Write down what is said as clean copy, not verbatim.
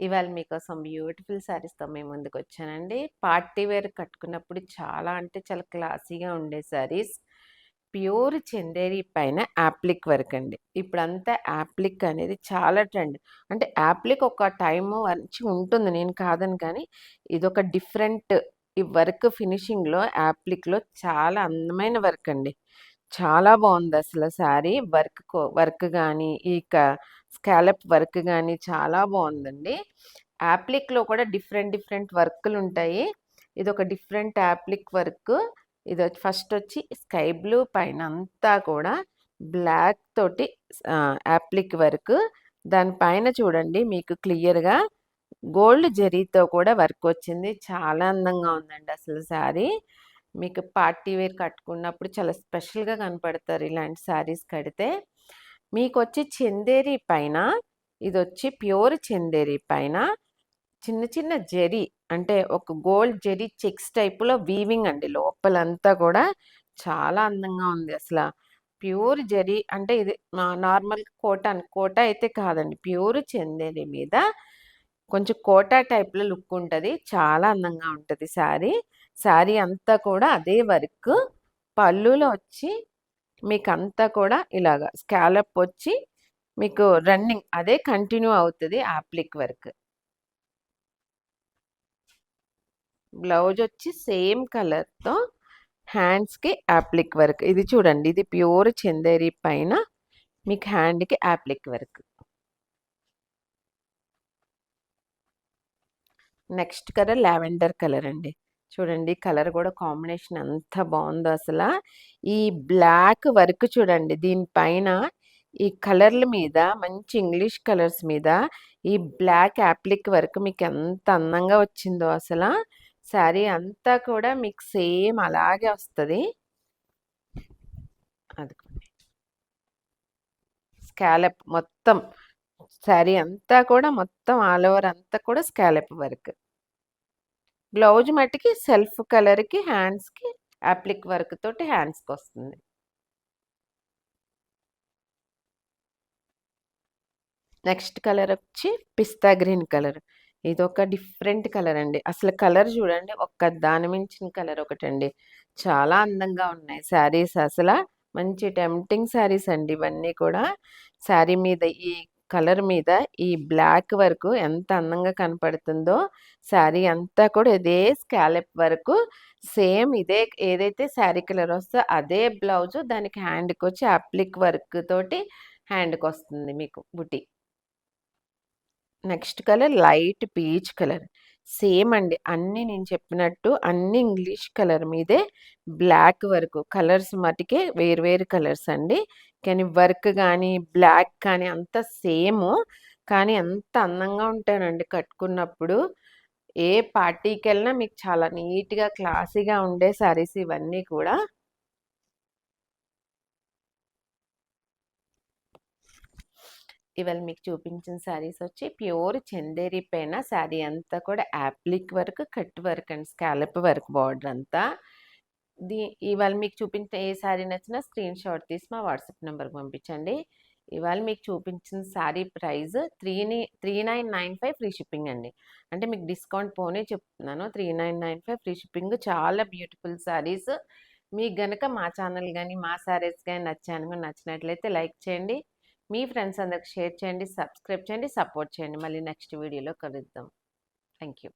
ఇవాళ మీకోసం బ్యూటిఫుల్ శారీస్‌తో మీ ముందుకొచ్చానండి. Party wear కట్టుకున్నప్పుడు చాలా అంటే చాలా క్లాసీగా ఉండే శారీస్. ప్యూర్ చందేరి పైన యాప్లిక్ వర్క్ అండి. ఇప్పుడంతా యాప్లిక్ అనేది చాలా ట్రెండ్. అంటే యాప్లిక్ ఒక టైము మంచిగా ఉంటుంది. నేను కాదని కానీ, ఇదొక డిఫరెంట్ ఈ వర్క్ ఫినిషింగ్‌లో యాప్లిక్‌లో చాలా అందమైన వర్క్ అండి. చాలా బావుందసల శారీ. వర్క్ గానీ, స్కాలప్ వర్క్ గానీ చాలా బావుందండి. యాప్లిక్‌లో కూడా డిఫరెంట్ డిఫరెంట్ వర్కులుంటాయి. ఇదొక డిఫరెంట్ యాప్లిక్ వర్క్. ఫస్టొచ్చి స్కై బ్లూ పైనంతా కూడా బ్లాక్ తోటి యాప్లిక్ వర్క్. దాని పైన చూడండి మీకు క్లియర్‌గా గోల్డ్ జరీతో కూడా వర్కొచ్చింది. చాలా అందంగా ఉందండి అసలు శారీ. మీకు పార్టీ వేర్ కట్టుకున్నప్పుడు చాలా స్పెషల్‌గా కనపడతారు ఇలాంటి శారీస్ కడితే. మీకొచ్చి చందేరి పైన ఇదొచ్చి ప్యూర్ చందేరి పైన చిన్న చిన్న జరీ అంటే ఒక గోల్డ్ జరీ చెక్స్ టైప్‌లో వీవింగ్ అండి. లోపలంతా కూడా చాలా అందంగా ఉంది అసల. ప్యూర్ జరీ అంటే ఇది నార్మల్ కోట అయితే కాదండి. ప్యూర్ చందేరి మీద కొంచెం కోటా టైప్‌లో లుక్ ఉంటది. చాలా అందంగా ఉంటది శారీ. శారీ అంతా కూడా అదే వర్క్. పళ్ళులో వచ్చి మీకంతా కూడా ఇలాగా స్కాలప్ వచ్చి మీకు రన్నింగ్ అదే కంటిన్యూ అవుతది యాప్లిక్ వర్క్. బ్లౌజ్ వచ్చి సేమ్ కలర్‌తో హ్యాండ్స్‌కి యాప్లిక్ వర్క్. ఇది చూడండి. ఇది ప్యూర్ చందేరి పైన మీకు హ్యాండ్‌కి appliqué work. Next colour lavender colour అండి. చూడండి కలర్ కూడా కాంబినేషన్ ఎంత బావుందో అసల. ఈ బ్లాక్ వర్క్ చూడండి. దీనిపైన ఈ కలర్ల మీద మంచి ఇంగ్లీష్ కలర్స్ మీద ఈ బ్లాక్ యాప్లిక్ వర్క్ మీకు ఎంత అందంగా వచ్చిందో అసల. శారీ అంతా కూడా మీకు సేమ్ అలాగే వస్తది. అదిగోండి. స్కాలప్ మొత్తం శారీ అంతా కూడా మొత్తం ఆల్ ఓవర్ అంతా కూడా స్కాలప్ వర్క్. బ్లౌజ్ మట్టికి సెల్ఫ్ కలర్‌కి హ్యాండ్స్‌కి యాప్లిక్ వర్క్ తోటి హ్యాండ్స్‌కొస్తుంది. నెక్స్ట్ కలర్ వచ్చి పిస్తా గ్రీన్ కలర్. ఇదొక డిఫరెంట్ కలర్ అండి. అసలు కలర్ చూడండి ఒక్క దాని మించిన కలర్ ఒకటండి. చాలా అందంగా ఉన్నాయి శారీస్ అసల. మంచి టెంప్టింగ్ శారీస్ అండి ఇవన్నీ కూడా. శారీ మీద ఈ కలర్ మీద ఈ బ్లాక్ వర్క్ ఎంత అందంగా కనపడుతుందో. శారీ అంతా కూడా ఇదే స్కాలప్ వర్క్. సేమ్ ఇదే ఏదైతే శారీ కలర్ వస్తుందో అదే బ్లౌజు దానికి హ్యాండ్‌కొచ్చి అప్లిక్ వర్క్ తోటి హ్యాండ్‌కొస్తుంది మీకు బుటీ. Next colour light peach colour. Same అండి. అన్నీ నేను చెప్పినట్టు అన్నీ ఇంగ్లీష్ కలర్ మీదే బ్లాక్ వర్క్. కలర్స్ మటికే వేరు వేరు కలర్స్ అండి. కానీ వర్క్ గానీ, బ్లాక్ కానీ అంతా సేము. కానీ ఎంత అందంగా ఉంటానండి కట్టుకున్నప్పుడు. ఏ పార్టీకెళ్ళినా మీకు చాలా నీట్‌గా, క్లాసీగా ఉండే శారీస్ ఇవన్నీ కూడా. ఇవాళ మీకు చూపించిన శారీస్ వచ్చి ప్యూర్ చందేరి పైన శారీ అంతా కూడా appliqué work, cut work and scallop work border అంతా. దీ ఇవాళ మీకు చూపించిన ఏ శారీ నచ్చినా స్క్రీన్ షాట్ తీసి మా వాట్సాప్ నెంబర్కి పంపించండి. ఇవాళ మీకు చూపించిన శారీ ప్రైస్ 3995 ఫ్రీ షిప్పింగ్ అండి. అంటే మీకు డిస్కౌంట్ పోనే చెప్తున్నాను. 3995 ఫ్రీ షిప్పింగ్. చాలా బ్యూటిఫుల్ శారీస్. మీకు గనక మా ఛానల్ కానీ మా శారీస్ కానీ నచ్చినట్లయితే లైక్ చేయండి. మీ ఫ్రెండ్స్ అందరికి షేర్ చేయండి, సబ్స్క్రైబ్ చేయండి, సపోర్ట్ చేయండి. మళ్ళీ నెక్స్ట్ వీడియోలో కలుద్దాం. Thank you.